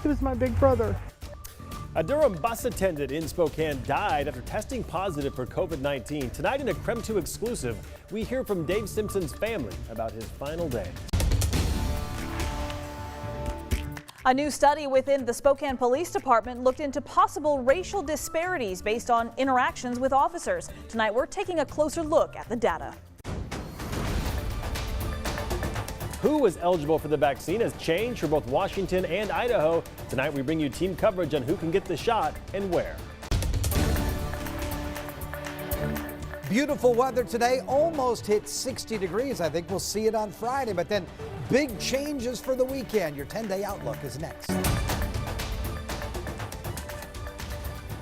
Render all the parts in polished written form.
He was my big brother. A Durham bus attendant in Spokane died after testing positive for COVID-19. Tonight in a KREM 2 exclusive, we hear from Dave Simpson's family about his final day. A new study within the Spokane Police Department looked into possible racial disparities based on interactions with officers. Tonight, we're taking a closer look at the data. Who was eligible for the vaccine has changed for both Washington and Idaho. Tonight, we bring you team coverage on who can get the shot and where. Beautiful weather today, almost hit 60 degrees. I think we'll see it on Friday, but then big changes for the weekend. Your 10-day outlook is next.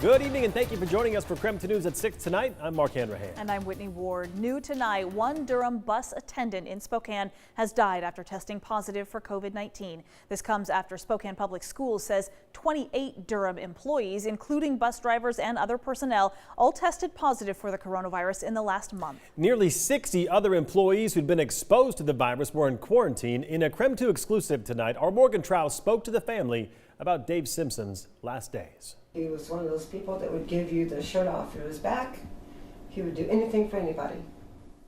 Good evening and thank you for joining us for KREM 2 News at 6 tonight. I'm Mark Hanrahan. And I'm Whitney Ward. New tonight, one Durham bus attendant in Spokane has died after testing positive for COVID-19. This comes after Spokane Public Schools says 28 Durham employees, including bus drivers and other personnel, all tested positive for the coronavirus in the last month. Nearly 60 other employees who'd been exposed to the virus were in quarantine. In a KREM 2 exclusive tonight, our Morgan Trow spoke to the family about Dave Simpson's last days. He was one of those people that would give you the shirt off of his back. He would do anything for anybody.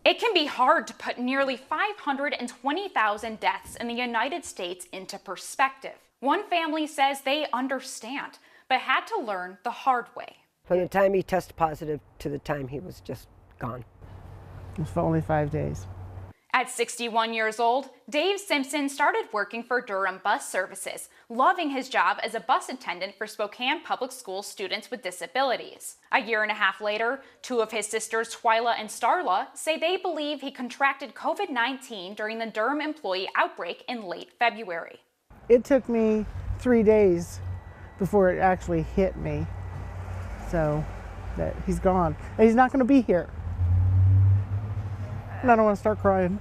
It can be hard to put nearly 520,000 deaths in the United States into perspective. One family says they understand, but had to learn the hard way. From the time he tested positive to the time he was just gone. It was for only 5 days. At 61 years old, Dave Simpson started working for Durham Bus Services, loving his job as a bus attendant for Spokane Public Schools students with disabilities. A year and a half later, two of his sisters, Twyla and Starla, say they believe he contracted COVID-19 during the Durham employee outbreak in late February. It took me 3 days before it actually hit me. So that he's gone. And he's not going to be here. And I don't want to start crying.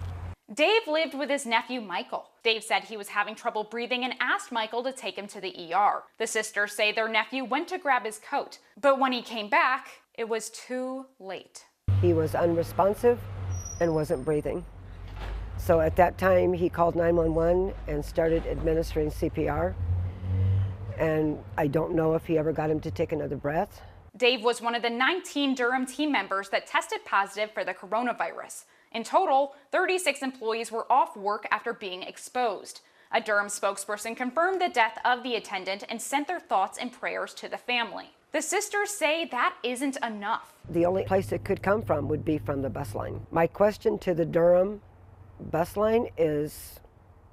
Dave lived with his nephew, Michael. Dave said he was having trouble breathing and asked Michael to take him to the ER. The sisters say their nephew went to grab his coat, but when he came back, it was too late. He was unresponsive and wasn't breathing. So at that time, he called 911 and started administering CPR. And I don't know if he ever got him to take another breath. Dave was one of the 19 Durham team members that tested positive for the coronavirus. In total, 36 employees were off work after being exposed. A Durham spokesperson confirmed the death of the attendant and sent their thoughts and prayers to the family. The sisters say that isn't enough. The only place it could come from would be from the bus line. My question to the Durham bus line is,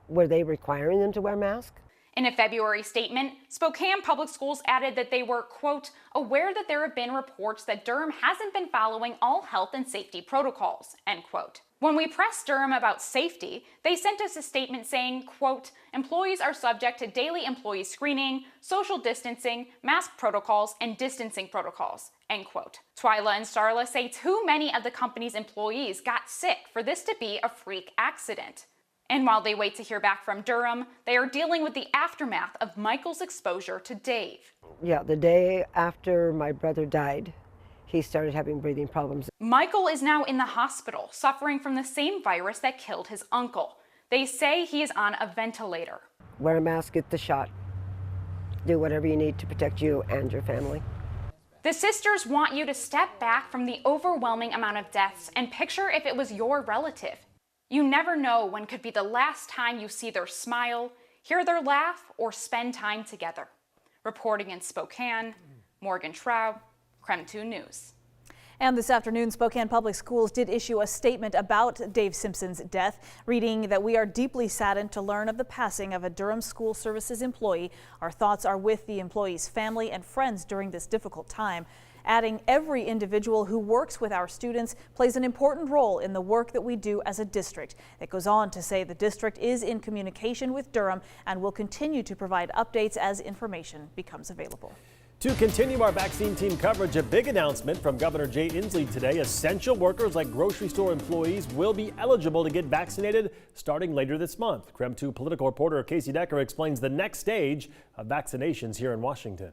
were they requiring them to wear masks? In a February statement, Spokane Public Schools added that they were, quote, aware that there have been reports that Durham hasn't been following all health and safety protocols, end quote. When we pressed Durham about safety, they sent us a statement saying, quote, employees are subject to daily employee screening, social distancing, mask protocols, and distancing protocols, end quote. Twyla and Starla say too many of the company's employees got sick for this to be a freak accident. And while they wait to hear back from Durham, they are dealing with the aftermath of Michael's exposure to Dave. Yeah, the day after my brother died, he started having breathing problems. Michael is now in the hospital, suffering from the same virus that killed his uncle. They say he is on a ventilator. Wear a mask, get the shot. Do whatever you need to protect you and your family. The sisters want you to step back from the overwhelming amount of deaths and picture if it was your relative. You never know when could be the last time you see their smile, hear their laugh, or spend time together. Reporting in Spokane, Morgan Trow, KREM 2 News. And this afternoon, Spokane Public Schools did issue a statement about Dave Simpson's death, reading that we are deeply saddened to learn of the passing of a Durham School Services employee. Our thoughts are with the employee's family and friends during this difficult time. Adding, every individual who works with our students plays an important role in the work that we do as a district. It goes on to say the district is in communication with Durham and will continue to provide updates as information becomes available. To continue our vaccine team coverage, a big announcement from Governor Jay Inslee today. Essential workers like grocery store employees will be eligible to get vaccinated starting later this month. KREM 2 political reporter Casey Decker explains the next stage of vaccinations here in Washington.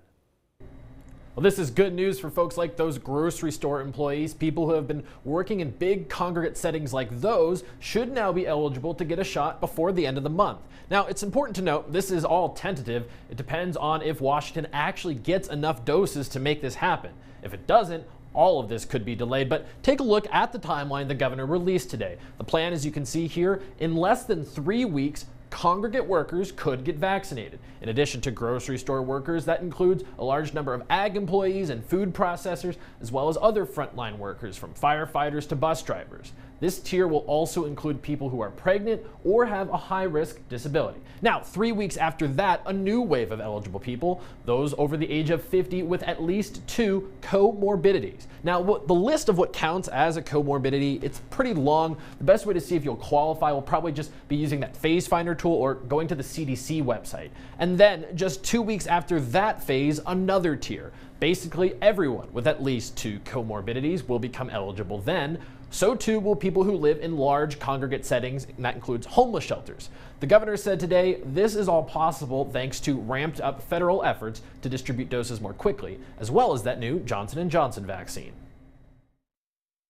Well, this is good news for folks like those grocery store employees. People who have been working in big congregate settings like those should now be eligible to get a shot before the end of the month. Now, it's important to note this is all tentative. It depends on if Washington actually gets enough doses to make this happen. If it doesn't, all of this could be delayed, but take a look at the timeline the governor released today. The plan, as you can see here, in less than 3 weeks, congregate workers could get vaccinated. In addition to grocery store workers, that includes a large number of ag employees and food processors, as well as other frontline workers from firefighters to bus drivers. This tier will also include people who are pregnant or have a high-risk disability. Now, 3 weeks after that, a new wave of eligible people, those over the age of 50 with at least 2 comorbidities. Now, the list of what counts as a comorbidity, it's pretty long. The best way to see if you'll qualify will probably just be using that phase finder tool or going to the CDC website. And then, just 2 weeks after that phase, another tier. Basically, everyone with at least 2 comorbidities will become eligible then. So too will people who live in large congregate settings, and that includes homeless shelters. The governor said today this is all possible thanks to ramped up federal efforts to distribute doses more quickly, as well as that new Johnson & Johnson vaccine.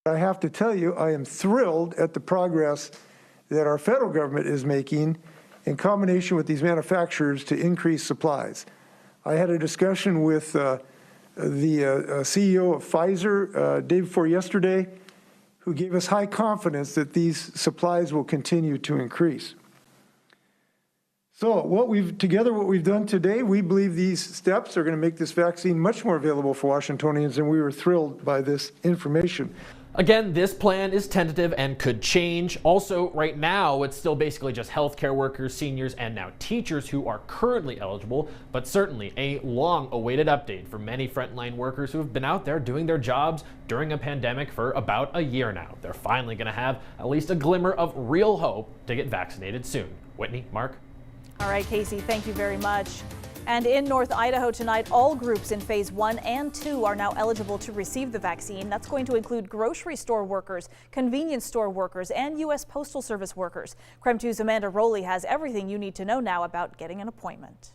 I have to tell you, I am thrilled at the progress that our federal government is making in combination with these manufacturers to increase supplies. I had a discussion with the CEO of Pfizer day before yesterday, who gave us high confidence that these supplies will continue to increase. So what we've done today, we believe these steps are going to make this vaccine much more available for Washingtonians, and we were thrilled by this information. Again, this plan is tentative and could change. Also, right now, it's still basically just healthcare workers, seniors, and now teachers who are currently eligible, but certainly a long-awaited update for many frontline workers who have been out there doing their jobs during a pandemic for about a year now. They're finally going to have at least a glimmer of real hope to get vaccinated soon. Whitney, Mark? All right, Casey, thank you very much. And in North Idaho tonight, all groups in phase 1 and 2 are now eligible to receive the vaccine. That's going to include grocery store workers, convenience store workers, and U.S. Postal Service workers. KREM 2's Amanda Rowley has everything you need to know now about getting an appointment.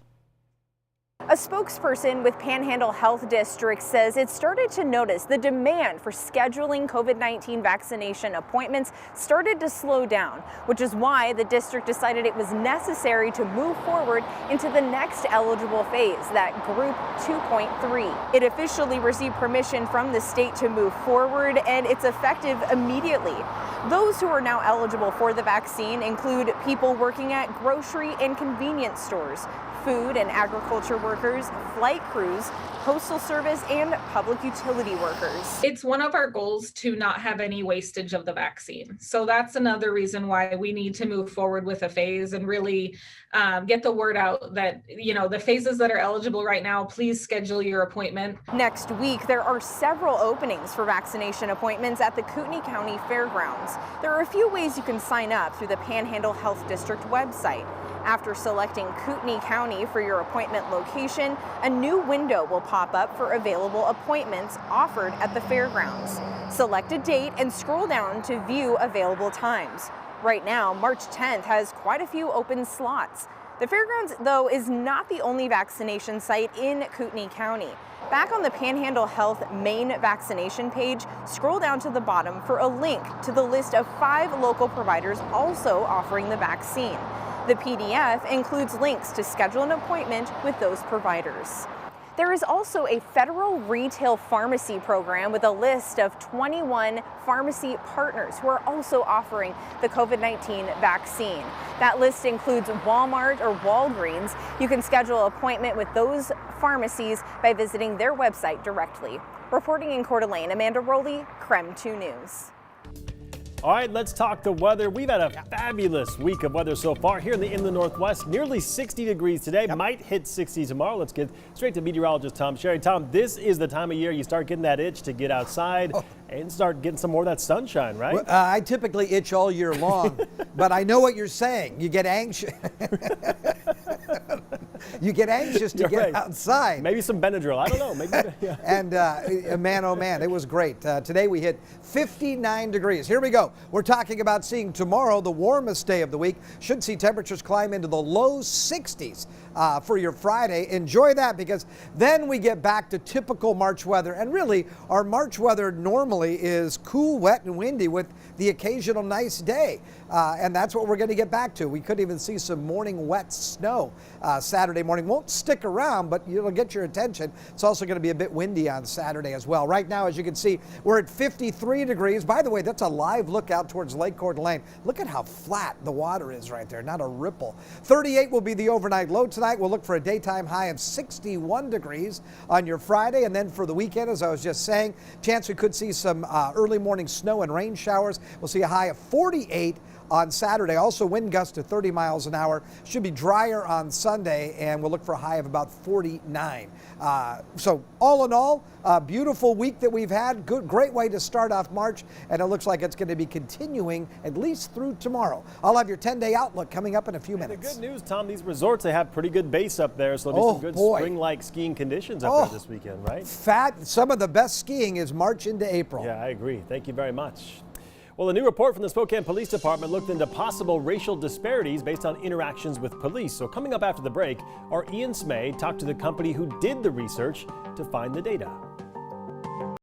A spokesperson with Panhandle Health District says it started to notice the demand for scheduling COVID-19 vaccination appointments started to slow down, which is why the district decided it was necessary to move forward into the next eligible phase, that Group 2.3. It officially received permission from the state to move forward, and it's effective immediately. Those who are now eligible for the vaccine include people working at grocery and convenience stores, food and agriculture workers, flight crews, postal service, and public utility workers. It's one of our goals to not have any wastage of the vaccine. So that's another reason why we need to move forward with a phase and really get the word out that, you know, the phases that are eligible right now, please schedule your appointment. Next week, there are several openings for vaccination appointments at the Kootenai County Fairgrounds. There are a few ways you can sign up through the Panhandle Health District website. After selecting Kootenai County for your appointment location, a new window will pop up for available appointments offered at the fairgrounds. Select a date and scroll down to view available times. Right now, March 10th has quite a few open slots. The fairgrounds, though, is not the only vaccination site in Kootenai County. Back on the Panhandle Health main vaccination page, scroll down to the bottom for a link to the list of 5 local providers also offering the vaccine. The PDF includes links to schedule an appointment with those providers. There is also a federal retail pharmacy program with a list of 21 pharmacy partners who are also offering the COVID-19 vaccine. That list includes Walmart or Walgreens. You can schedule an appointment with those pharmacies by visiting their website directly. Reporting in Coeur d'Alene, Amanda Rowley, KREM 2 News. All right, let's talk the weather. We've had a fabulous week of weather so far here in the inland Northwest. Nearly 60 degrees today, might hit 60 tomorrow. Let's get straight to meteorologist Tom Sherry. Tom, this is the time of year you start getting that itch to get outside and start getting some more of that sunshine, right? Well, I typically itch all year long, but I know what you're saying. You get anxious. You get anxious to get outside. Maybe some Benadryl. I don't know. Maybe. Yeah. And man, oh man, it was great. Today we hit 59 degrees. Here we go. We're talking about seeing tomorrow, the warmest day of the week. Should see temperatures climb into the low 60s for your Friday. Enjoy that, because then we get back to typical March weather. And really, our March weather normally is cool, wet, and windy with the occasional nice day. And that's what we're going to get back to. We could even see some morning wet snow Saturday morning. Won't stick around, but it'll get your attention. It's also going to be a bit windy on Saturday as well. Right now, as you can see, we're at 53 degrees. By the way, that's a live look out towards Lake Coeur d'Alene. Look at how flat the water is right there, not a ripple. 38 will be the overnight low tonight. We'll look for a daytime high of 61 degrees on your Friday. And then for the weekend, as I was just saying, chance we could see some early morning snow and rain showers. We'll see a high of 48 on Saturday. Also wind gusts to 30 miles an hour. Should be drier on Sunday, and we'll look for a high of about 49. So all in all, a beautiful week that we've had. Great way to start off March, and it looks like it's going to be continuing at least through tomorrow. I'll have your 10-day outlook coming up in a few minutes. The good news, Tom, these resorts, they have pretty good base up there, so there'll be some good spring-like skiing conditions up there this weekend, right? Some of the best skiing is March into April. Yeah, I agree. Thank you very much. Well, a new report from the Spokane Police Department looked into possible racial disparities based on interactions with police. So coming up after the break, our Ian Smay talked to the company who did the research to find the data.